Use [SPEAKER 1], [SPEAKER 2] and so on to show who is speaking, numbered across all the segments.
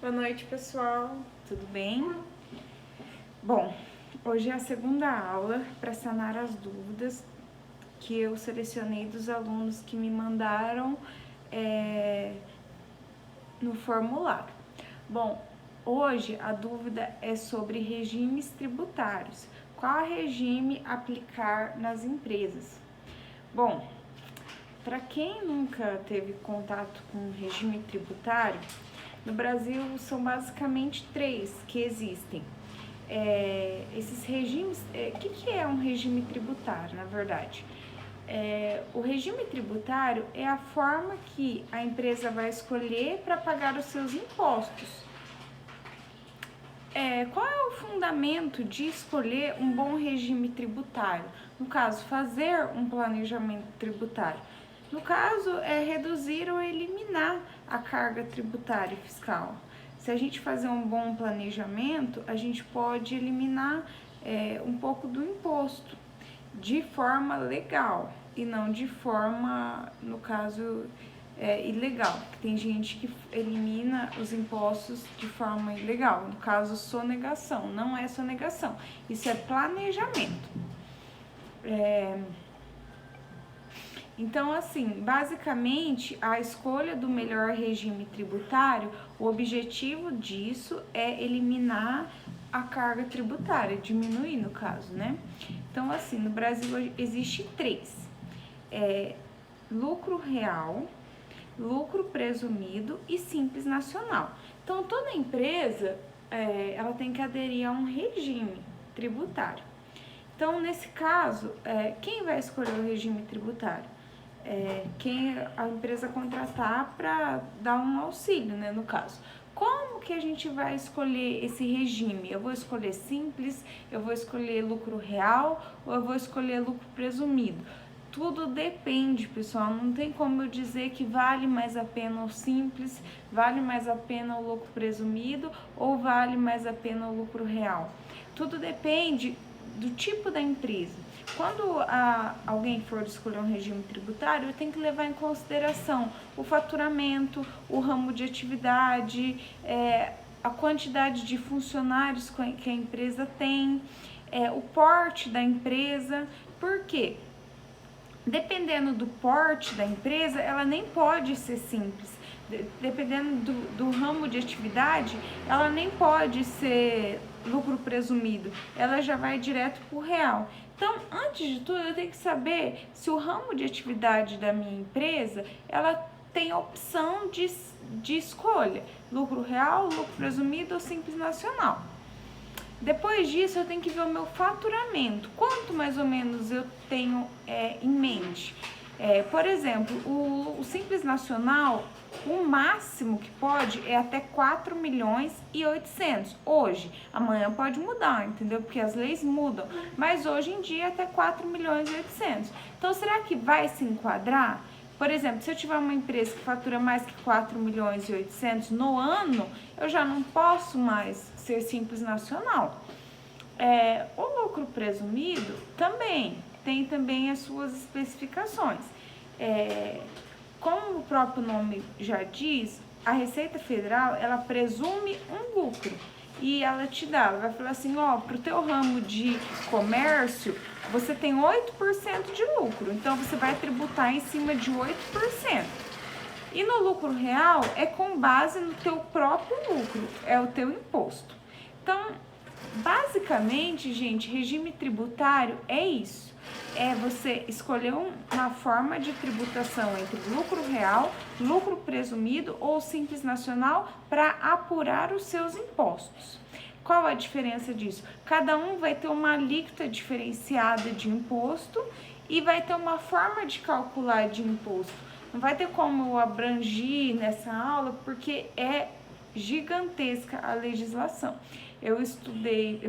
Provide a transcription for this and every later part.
[SPEAKER 1] Boa noite, pessoal. Tudo bem? Bom, hoje é a segunda aula para sanar as dúvidas que eu selecionei dos alunos que me mandaram no formulário. Bom, hoje a dúvida é sobre regimes tributários. Qual regime aplicar nas empresas? Bom, para quem nunca teve contato com regime tributário, no Brasil são basicamente três que existem. Esses regimes, o que é um regime tributário, na verdade? O regime tributário é a forma que a empresa vai escolher para pagar os seus impostos. Qual é o fundamento de escolher um bom regime tributário? No caso, fazer um planejamento tributário. No caso, é reduzir ou eliminar a carga tributária e fiscal. Se a gente fazer um bom planejamento, a gente pode eliminar um pouco do imposto de forma legal e não de forma, no caso, ilegal. Tem gente que elimina os impostos de forma ilegal. No caso, sonegação. Não é sonegação. Isso é planejamento. Então, assim, basicamente, a escolha do melhor regime tributário, o objetivo disso é eliminar a carga tributária, diminuir no caso, né? Então, assim, no Brasil existe três: lucro real, lucro presumido e simples nacional. Então, toda empresa, ela tem que aderir a um regime tributário. Então, nesse caso, quem vai escolher o regime tributário? Quem a empresa contratar para dar um auxílio, né, no caso. Como que a gente vai escolher esse regime? Eu vou escolher simples, eu vou escolher lucro real ou eu vou escolher lucro presumido? Tudo depende, pessoal, não tem como eu dizer que vale mais a pena o simples, vale mais a pena o lucro presumido ou vale mais a pena o lucro real. Tudo depende do tipo da empresa. Quando alguém for escolher um regime tributário, tem que levar em consideração o faturamento, o ramo de atividade, a quantidade de funcionários que a empresa tem, o porte da empresa. Por quê? Dependendo do porte da empresa, ela nem pode ser simples. Dependendo do ramo de atividade, ela nem pode ser lucro presumido, ela já vai direto para o real. Então, antes de tudo, eu tenho que saber se o ramo de atividade da minha empresa, ela tem opção de escolha, lucro real, lucro presumido ou simples nacional. Depois disso, eu tenho que ver o meu faturamento, quanto mais ou menos eu tenho em mente. Por exemplo, o Simples Nacional, o máximo que pode é até 4 milhões e 800. Hoje, amanhã pode mudar, entendeu? Porque as leis mudam. Mas hoje em dia é até 4 milhões e 800. Então, será que vai se enquadrar? Por exemplo, se eu tiver uma empresa que fatura mais que 4 milhões e 800 no ano, eu já não posso mais ser Simples Nacional. O lucro presumido também tem também as suas especificações. Como o próprio nome já diz, a Receita Federal, ela presume um lucro e ela te dá, ela vai falar assim, para o teu ramo de comércio, você tem 8% de lucro, então você vai tributar em cima de 8%. E no lucro real é com base no teu próprio lucro, é o teu imposto. Então, basicamente, gente, regime tributário é isso. É você escolher uma forma de tributação entre lucro real, lucro presumido ou simples nacional para apurar os seus impostos. Qual a diferença disso? Cada um vai ter uma alíquota diferenciada de imposto e vai ter uma forma de calcular de imposto. Não vai ter como eu abrangir nessa aula porque é gigantesca a legislação. Eu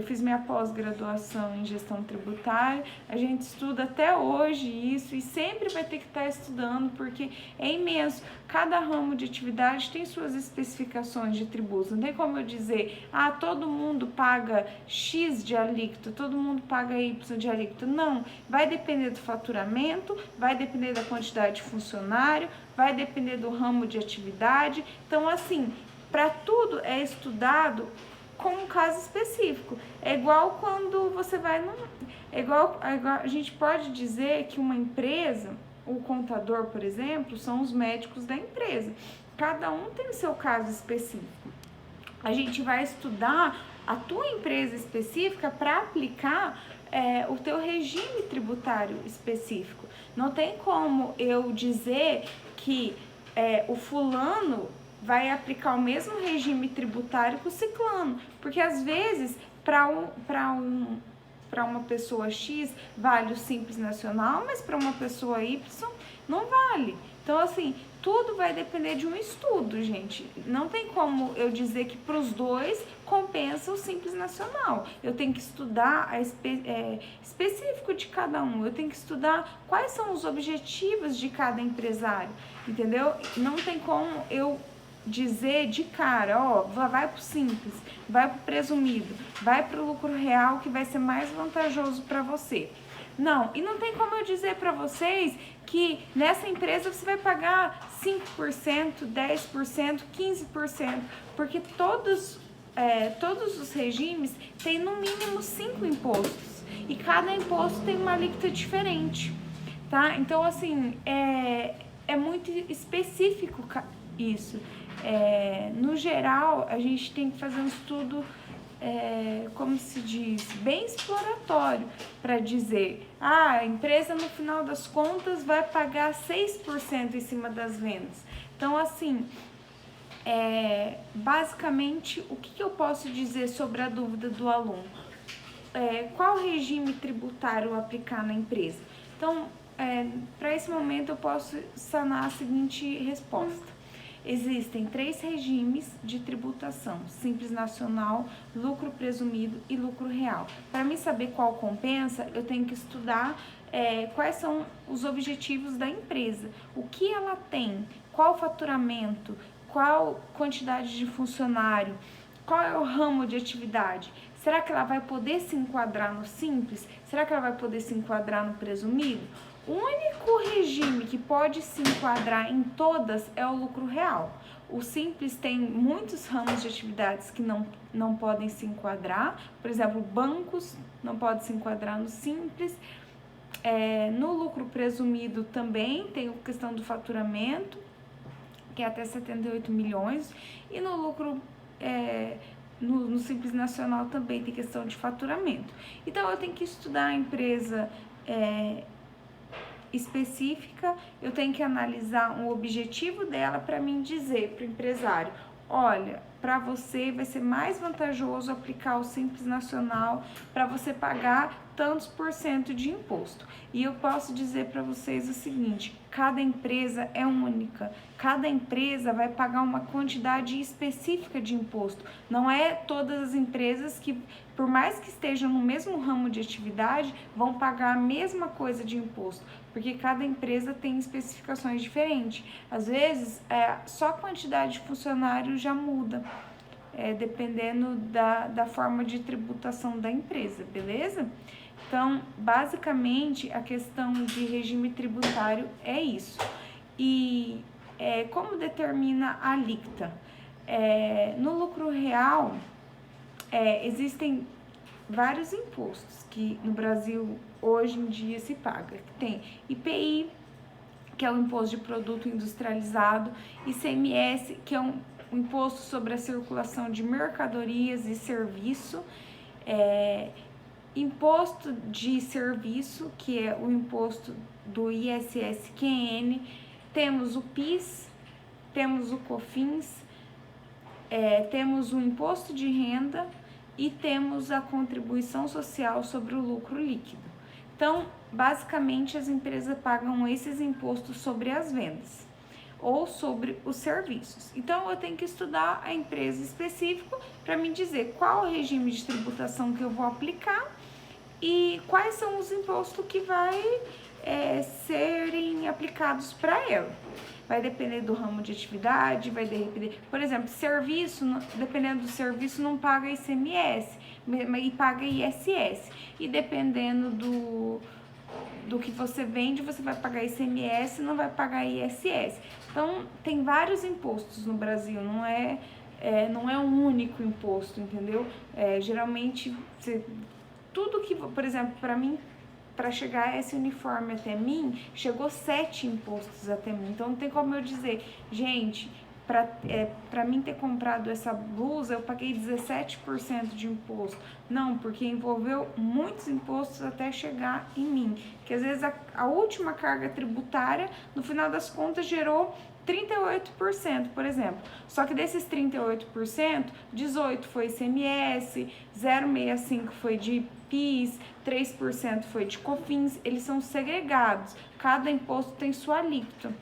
[SPEAKER 1] fiz minha pós-graduação em gestão tributária, a gente estuda até hoje isso e sempre vai ter que estar estudando porque é imenso. Cada ramo de atividade tem suas especificações de tributos. Não tem como eu dizer, todo mundo paga X de alíquota, todo mundo paga Y de alíquota. Não, vai depender do faturamento, vai depender da quantidade de funcionário, vai depender do ramo de atividade. Então, assim, para tudo é estudado com um caso específico. É igual quando você vai num... É igual a gente pode dizer que uma empresa, o contador, por exemplo, são os médicos da empresa. Cada um tem o seu caso específico. A gente vai estudar a tua empresa específica para aplicar o teu regime tributário específico. Não tem como eu dizer que o fulano vai aplicar o mesmo regime tributário que o ciclano, porque às vezes para uma pessoa X vale o Simples Nacional, mas para uma pessoa Y não vale. Então, assim, tudo vai depender de um estudo, gente. Não tem como eu dizer que para os dois compensa o Simples Nacional. Eu tenho que estudar específico de cada um. Eu tenho que estudar quais são os objetivos de cada empresário, entendeu? Não tem como eu dizer de cara, ó, vai pro simples, vai pro presumido, vai pro lucro real que vai ser mais vantajoso para você. Não, e não tem como eu dizer para vocês que nessa empresa você vai pagar 5%, 10%, 15%, porque todos os regimes têm no mínimo 5 impostos e cada imposto tem uma alíquota diferente, tá? Então, assim, é muito específico isso. No geral, a gente tem que fazer um estudo, como se diz, bem exploratório, para dizer, a empresa no final das contas vai pagar 6% em cima das vendas. Então, assim, basicamente, o que eu posso dizer sobre a dúvida do aluno? Qual regime tributário aplicar na empresa? Então, para esse momento, eu posso sanar a seguinte resposta. Existem 3 regimes de tributação: Simples Nacional, lucro presumido e lucro real. Para mim saber qual compensa, eu tenho que estudar quais são os objetivos da empresa, o que ela tem, qual faturamento, qual quantidade de funcionário, qual é o ramo de atividade. Será que ela vai poder se enquadrar no Simples? Será que ela vai poder se enquadrar no presumido? O único regime que pode se enquadrar em todas é o lucro real. O Simples tem muitos ramos de atividades que não podem se enquadrar. Por exemplo, bancos não podem se enquadrar no Simples. No lucro presumido também tem a questão do faturamento, que é até 78 milhões. E no lucro... No Simples Nacional também tem questão de faturamento. Então, eu tenho que estudar a empresa específica, eu tenho que analisar um objetivo dela para mim dizer para o empresário, olha, para você vai ser mais vantajoso aplicar o Simples Nacional para você pagar tantos por cento de imposto. E eu posso dizer para vocês o seguinte, cada empresa é única, cada empresa vai pagar uma quantidade específica de imposto. Não é todas as empresas que, por mais que estejam no mesmo ramo de atividade, vão pagar a mesma coisa de imposto, porque cada empresa tem especificações diferentes. Às vezes, só a quantidade de funcionários já muda, dependendo da forma de tributação da empresa, beleza? Então, basicamente, a questão de regime tributário é isso. E como determina a alíquota? No lucro real, existem vários impostos que no Brasil hoje em dia se paga. Tem IPI, que é o Imposto de Produto Industrializado, ICMS, que é um imposto sobre a circulação de mercadorias e serviço, imposto de serviço, que é o imposto do ISS-QN, temos o PIS, temos o COFINS, temos o imposto de renda e temos a contribuição social sobre o lucro líquido. Então, basicamente, as empresas pagam esses impostos sobre as vendas ou sobre os serviços. Então, eu tenho que estudar a empresa específica para me dizer qual o regime de tributação que eu vou aplicar e quais são os impostos que vai serem aplicados para ela. Vai depender do ramo de atividade, vai depender... Por exemplo, serviço, dependendo do serviço, não paga ICMS, e paga ISS. E dependendo do que você vende, você vai pagar ICMS, não vai pagar ISS. Então, tem vários impostos no Brasil, não é não é um único imposto, entendeu? Geralmente, tudo que, por exemplo, para mim, para chegar esse uniforme até mim, chegou 7 impostos até mim. Então não tem como eu dizer, gente, para mim ter comprado essa blusa, eu paguei 17% de imposto. Não, porque envolveu muitos impostos até chegar em mim. Que às vezes a última carga tributária, no final das contas, gerou 38%, por exemplo. Só que desses 38%, 18% foi ICMS, 0,65% foi de PIS, 3% foi de COFINS, eles são segregados. Cada imposto tem sua alíquota.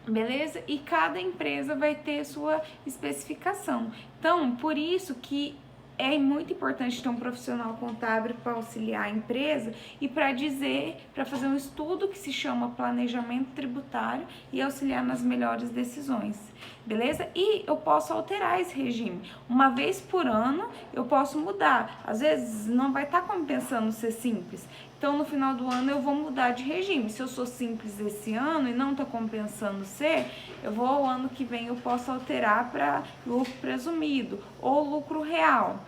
[SPEAKER 1] Beleza? E cada empresa vai ter sua especificação. Então, por isso que é muito importante ter um profissional contábil para auxiliar a empresa e para fazer um estudo que se chama planejamento tributário e auxiliar nas melhores decisões, beleza? E eu posso alterar esse regime. Uma vez por ano eu posso mudar. Às vezes não vai estar compensando ser simples. Então, no final do ano, eu vou mudar de regime. Se eu sou simples esse ano e não está compensando ser, o ano que vem eu posso alterar para lucro presumido ou lucro real.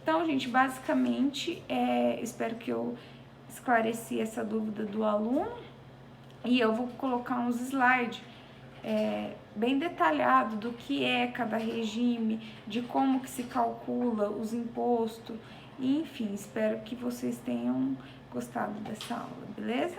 [SPEAKER 1] Então, gente, basicamente, espero que eu esclareci essa dúvida do aluno. E eu vou colocar uns slides bem detalhado do que é cada regime, de como que se calcula os impostos. E, enfim, espero que vocês tenham gostado dessa aula, beleza?